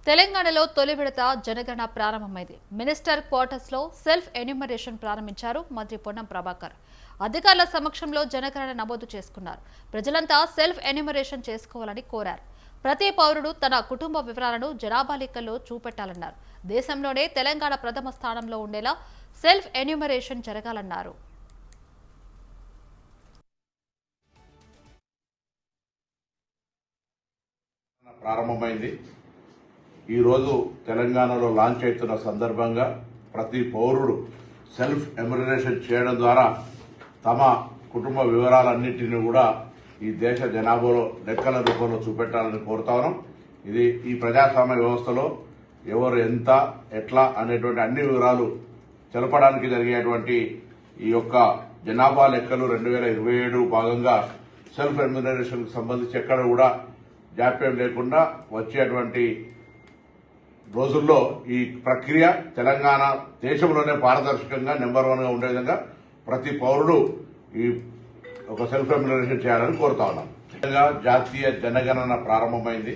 తెలంగాణలో తొలి విడత జనగణన ప్రారంభమైంది. మినిస్టర్ క్వార్టర్స్ లో సెల్ఫ్ ఎన్యూమరేషన్ ప్రారంభించారు మంత్రి పొన్నం ప్రభాకర్. అధికారుల సమక్షంలో జనగణన నమోదు చేసుకున్నారు. ప్రజలంతా సెల్ఫ్ ఎన్యూమరేషన్ చేసుకోవాలని కోరారు. ప్రతి పౌరుడు తన కుటుంబ వివరాలను జనాభా లెక్కల్లో చూపెట్టాలన్నారు. దేశంలోనే తెలంగాణ ప్రథమ స్థానంలో ఉండేలా సెల్ఫ్ ఎన్యూమరేషన్ జరగాలన్నారు. ప్రారంభమైంది. ఈరోజు తెలంగాణలో లాంచ్ అవుతున్న సందర్భంగా ప్రతి పౌరుడు సెల్ఫ్ ఎన్యూమరేషన్ చేయడం ద్వారా తమ కుటుంబ వివరాలన్నింటినీ కూడా ఈ దేశ జనాభాలో లెక్కల రూపంలో చూపెట్టాలని కోరుతా ఉన్నాం. ఇది ఈ ప్రజాస్వామ్య వ్యవస్థలో ఎవరు ఎంత ఎట్లా అనేటువంటి అన్ని వివరాలు తెలపడానికి జరిగేటువంటి ఈ యొక్క జనాభా లెక్కలు 2027 భాగంగా సెల్ఫ్ ఎన్యూమరేషన్ కు సంబంధించి ఎక్కడ కూడా జాప్యం లేకుండా వచ్చేటువంటి రోజుల్లో ఈ ప్రక్రియ తెలంగాణ దేశంలోనే పారదర్శకంగా నెంబర్ 1 గా ఉండే విధంగా ప్రతి పౌరుడు ఈ ఒక సెల్ఫ్ ఎన్యూమరేషన్ చేయాలని కోరుతా ఉన్నాం. జాతీయ జనగణన ప్రారంభమైంది.